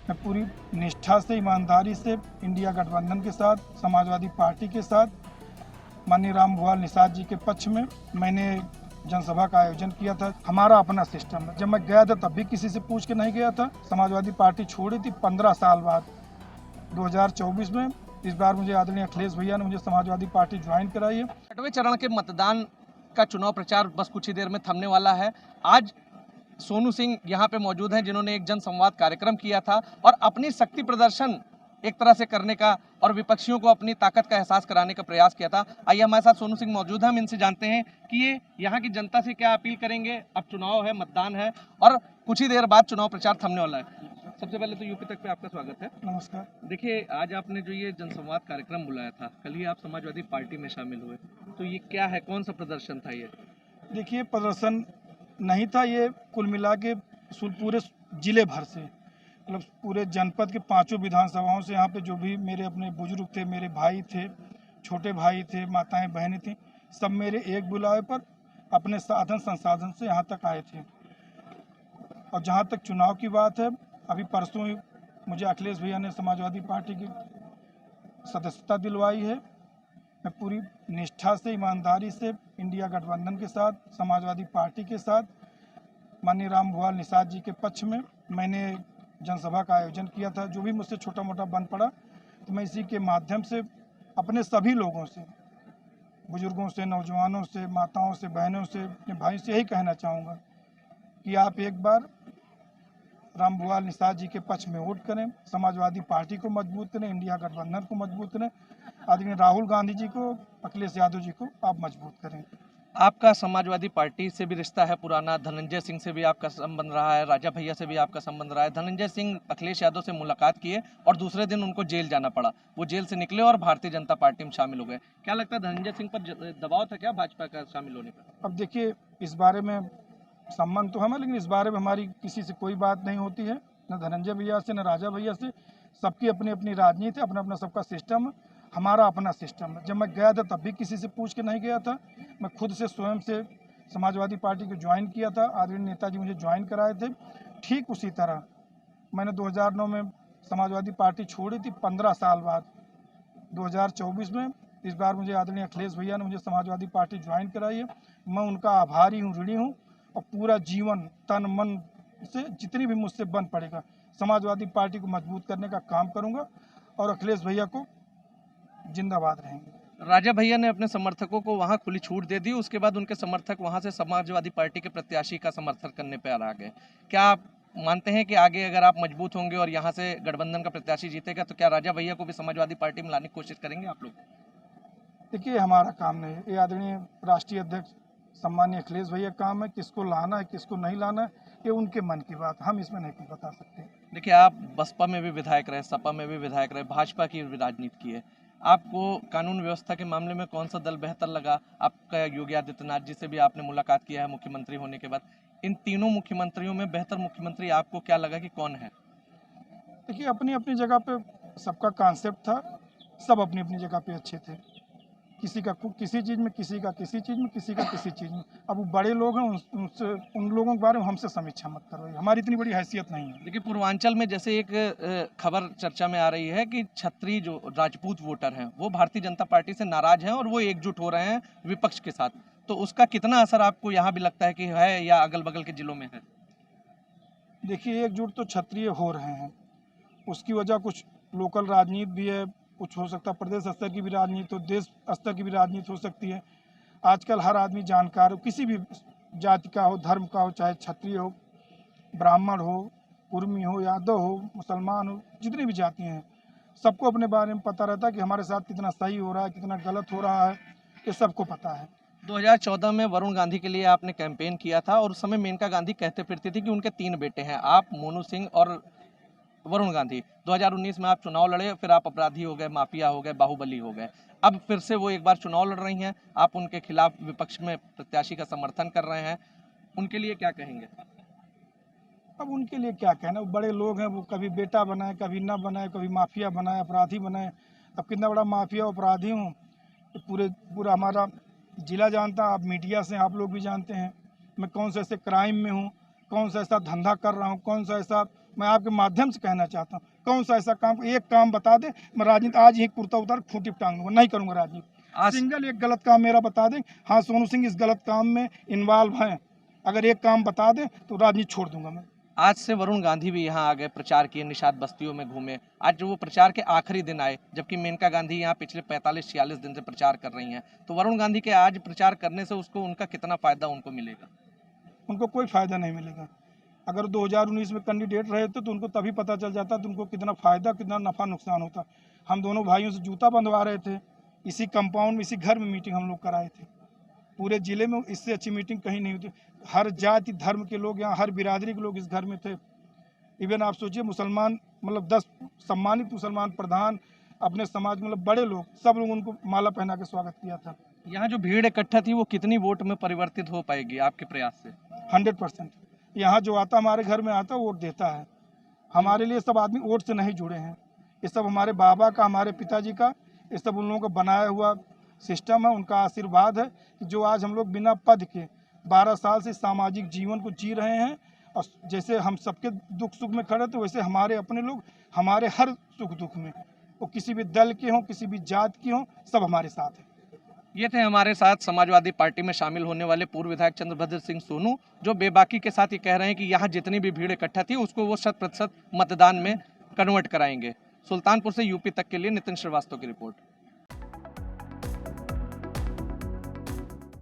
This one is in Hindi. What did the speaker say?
मैं पूरी निष्ठा से, ईमानदारी से इंडिया गठबंधन के साथ, समाजवादी पार्टी के साथ, माननीय रामभुवाल निषाद जी के पक्ष में मैंने जनसभा का आयोजन किया था। हमारा अपना सिस्टम है। जब मैं गया था तब भी किसी से पूछ के नहीं गया था। समाजवादी पार्टी छोड़ी थी 15 साल बाद 2024 में। इस बार मुझे आदरणीय अखिलेश भैया ने मुझे समाजवादी पार्टी ज्वाइन कराई है। 6वें चरण के मतदान का चुनाव प्रचार बस कुछ ही देर में थमने वाला है। आज सोनू सिंह यहाँ पे मौजूद हैं, जिन्होंने एक जनसंवाद कार्यक्रम किया था और अपनी शक्ति प्रदर्शन एक तरह से करने का और विपक्षियों को अपनी ताकत का एहसास कराने का प्रयास किया था। आइए हमारे साथ सोनू सिंह मौजूद हैं, हम इनसे जानते हैं कि ये यहाँ की जनता से क्या अपील करेंगे। अब चुनाव है, मतदान है और कुछ ही देर बाद चुनाव प्रचार थमने वाला है। सबसे पहले तो यूपी तक पे आपका स्वागत है। नमस्कार। देखिए, आज आपने जो ये जनसंवाद कार्यक्रम बुलाया था, कल ही आप समाजवादी पार्टी में शामिल हुए, तो ये क्या है, कौन सा प्रदर्शन था ये? देखिए, प्रदर्शन नहीं था, ये कुल मिला के पूरे जिले भर से, मतलब पूरे जनपद के 5 विधानसभाओं से यहाँ पे जो भी मेरे अपने बुजुर्ग थे, मेरे भाई थे, छोटे भाई थे, माताएं बहनें थीं, सब मेरे एक बुलावे पर अपने साधन संसाधन से यहाँ तक आए थे। और जहाँ तक चुनाव की बात है, अभी परसों ही मुझे अखिलेश भैया ने समाजवादी पार्टी की सदस्यता दिलवाई है। मैं पूरी निष्ठा से, ईमानदारी से इंडिया गठबंधन के साथ, समाजवादी पार्टी के साथ, माननीय रामभुवाल निषाद जी के पक्ष में मैंने जनसभा का आयोजन किया था। जो भी मुझसे छोटा मोटा बन पड़ा तो मैं इसी के माध्यम से अपने सभी लोगों से, बुजुर्गों से, नौजवानों से, माताओं से, बहनों से, अपने भाई से यही कहना चाहूँगा कि आप एक बार रामभुवाल निषाद जी के पक्ष में वोट करें, समाजवादी पार्टी को मजबूत करें, इंडिया गठबंधन को मजबूत करें, आदरणीय राहुल गांधी जी को, अखिलेश यादव जी को आप मजबूत करें। आपका समाजवादी पार्टी से भी रिश्ता है पुराना, धनंजय सिंह से भी आपका संबंध रहा है, राजा भैया से भी आपका संबंध रहा है। धनंजय सिंह अखिलेश यादव से मुलाकात किए और दूसरे दिन उनको जेल जाना पड़ा। वो जेल से निकले और भारतीय जनता पार्टी में शामिल हो गए। क्या लगता है, धनंजय सिंह पर दबाव था क्या भाजपा का शामिल होने पर? अब देखिए, इस बारे में संबंध तो हमें, लेकिन इस बारे में हमारी किसी से कोई बात नहीं होती है, न धनंजय भैया से, न राजा भैया से। सबकी अपनी अपनी राजनीति, अपना अपना सबका सिस्टम, हमारा अपना सिस्टम है। जब मैं गया था तब भी किसी से पूछ के नहीं गया था। मैं खुद से स्वयं से समाजवादी पार्टी को ज्वाइन किया था। आदरणीय नेताजी मुझे ज्वाइन कराए थे। ठीक उसी तरह मैंने 2009 में समाजवादी पार्टी छोड़ी थी 15 साल बाद 2024 में। इस बार मुझे आदरणीय अखिलेश भैया ने मुझे समाजवादी पार्टी ज्वाइन कराई है। मैं उनका आभारी हूँ, ऋणी हूँ, और पूरा जीवन तन मन से जितनी भी मुझसे बन पड़ेगा समाजवादी पार्टी को मजबूत करने का काम करूँगा और अखिलेश भैया को जिंदाबाद रहेंगे। राजा भैया ने अपने समर्थकों को वहां खुली छूट दे दी, उसके बाद उनके समर्थक वहां से समाजवादी पार्टी के प्रत्याशी का समर्थन करने पर आ गए। क्या आप मानते हैं कि आगे अगर आप मजबूत होंगे और यहाँ से गठबंधन का प्रत्याशी जीतेगा तो क्या राजा भैया को भी समाजवादी पार्टी में लाने की कोशिश करेंगे आप लोग? देखिए, हमारा काम नहीं है, ये आदरणीय राष्ट्रीय अध्यक्ष सम्मानीय अखिलेश भैया काम है। किसको लाना है, किसको नहीं लाना है, ये उनके मन की बात, हम इसमें नहीं कुछ बता सकते। देखिए, आप बसपा में भी विधायक रहे, सपा में भी विधायक रहे, भाजपा की भी राजनीति की है। आपको कानून व्यवस्था के मामले में कौन सा दल बेहतर लगा? आपका योगी आदित्यनाथ जी से भी आपने मुलाकात किया है मुख्यमंत्री होने के बाद। इन तीनों मुख्यमंत्रियों में बेहतर मुख्यमंत्री आपको क्या लगा कि कौन है? देखिए, अपनी अपनी जगह पे सबका कॉन्सेप्ट था, सब अपनी अपनी जगह पे अच्छे थे। किसी का किसी चीज़ में, किसी का किसी चीज़ में, किसी का किसी चीज़ में। अब वो बड़े लोग हैं, उनसे, उन लोगों के बारे में हमसे समीक्षा मत करो, हमारी इतनी बड़ी हैसियत नहीं है। देखिए, पूर्वांचल में जैसे एक खबर चर्चा में आ रही है कि क्षत्रिय जो राजपूत वोटर हैं वो भारतीय जनता पार्टी से नाराज हैं और वो एकजुट हो रहे हैं विपक्ष के साथ, तो उसका कितना असर आपको यहाँ भी लगता है कि है या अगल बगल के जिलों में है? देखिए, एकजुट तो क्षत्रिय हो रहे हैं, उसकी वजह कुछ लोकल राजनीति भी है, कुछ हो सकता है प्रदेश स्तर की भी राजनीति हो, देश स्तर की भी राजनीति हो सकती है। आजकल हर आदमी जानकार हो, किसी भी जाति का हो, धर्म का हो, चाहे क्षत्रिय हो, ब्राह्मण हो, कुर्मी हो, यादव हो, मुसलमान हो, जितनी भी जातियाँ हैं, सबको अपने बारे में पता रहता है कि हमारे साथ कितना सही हो रहा है, कितना गलत हो रहा है, ये सबको पता है। 2014 में वरुण गांधी के लिए आपने कैंपेन किया था और उस समय मेनका गांधी कहते फिरती थी कि उनके 3 बेटे हैं, आप, मोनू सिंह और वरुण गांधी। 2019 में आप चुनाव लड़े, फिर आप अपराधी हो गए, माफिया हो गए, बाहुबली हो गए। अब फिर से वो एक बार चुनाव लड़ रही हैं, आप उनके खिलाफ विपक्ष में प्रत्याशी का समर्थन कर रहे हैं, उनके लिए क्या कहेंगे? अब उनके लिए क्या कहना, वो बड़े लोग हैं, वो कभी बेटा बनाए, कभी न बनाए, कभी माफिया बनाए, अपराधी बनाए। अब कितना बड़ा माफिया अपराधी हूँ, पूरा हमारा जिला जानता है, आप मीडिया से आप लोग भी जानते हैं मैं कौन सा ऐसे क्राइम में हूँ, कौन सा ऐसा धंधा कर रहा हूँ, कौन सा ऐसा मैं आपके माध्यम से कहना चाहता हूँ, कौन सा ऐसा काम, एक काम बता दे, मैं राजनीति आज ही कुर्ता उतार खूंटी पे टांग दूंगा, नहीं करूंगा राजनीति। सिंगल एक गलत काम मेरा बता दें, हाँ सोनू सिंह इस गलत काम में इन्वॉल्व हैं, अगर एक काम बता दें तो राजनीति छोड़ दूंगा मैं। आज से वरुण गांधी भी यहाँ आ गए, प्रचार किए, निषाद बस्तियों में घूमे। आज वो प्रचार के आखिरी दिन आए, जबकि मेनका गांधी यहाँ पिछले 45-46 दिन से प्रचार कर रही हैं। तो वरुण गांधी के आज प्रचार करने से उसको उनका कितना फायदा उनको मिलेगा? उनको कोई फायदा नहीं मिलेगा। अगर 2019 में कैंडिडेट रहे थे तो उनको तभी पता चल जाता तो उनको कितना फायदा, कितना नफा नुकसान होता। हम दोनों भाइयों से जूता बंधवा रहे थे, इसी कंपाउंड में, इसी घर में मीटिंग हम लोग कराए थे। पूरे जिले में इससे अच्छी मीटिंग कहीं नहीं होती। हर जाति धर्म के लोग यहाँ, हर बिरादरी के लोग इस घर में थे। इवन आप सोचिए, मुसलमान मतलब 10 सम्मानित मुसलमान प्रधान, अपने समाज में मतलब बड़े लोग, सब लोग उनको माला पहना के स्वागत किया था। यहाँ जो भीड़ इकट्ठा थी वो कितनी वोट में परिवर्तित हो पाएगी आपके प्रयास से? 100%। यहाँ जो आता हमारे घर में आता वोट देता है। हमारे लिए सब आदमी वोट से नहीं जुड़े हैं, ये सब हमारे बाबा का, हमारे पिताजी का, ये सब उन लोगों का बनाया हुआ सिस्टम है। उनका आशीर्वाद है कि जो आज हम लोग बिना पद के 12 साल से सामाजिक जीवन को जी रहे हैं। और जैसे हम सबके दुख सुख में खड़े थे, वैसे हमारे अपने लोग हमारे हर सुख दुख में, वो किसी भी दल के हों, किसी भी जात के हों, सब हमारे साथ हैं। ये थे हमारे साथ समाजवादी पार्टी में शामिल होने वाले पूर्व विधायक चंद्रभद्र सिंह सोनू, जो बेबाकी के साथ ये कह रहे हैं कि यहाँ जितनी भी भीड़ इकट्ठा थी उसको वो 100% मतदान में कन्वर्ट कराएंगे। सुल्तानपुर से यूपी तक के लिए नितिन श्रीवास्तव की रिपोर्ट।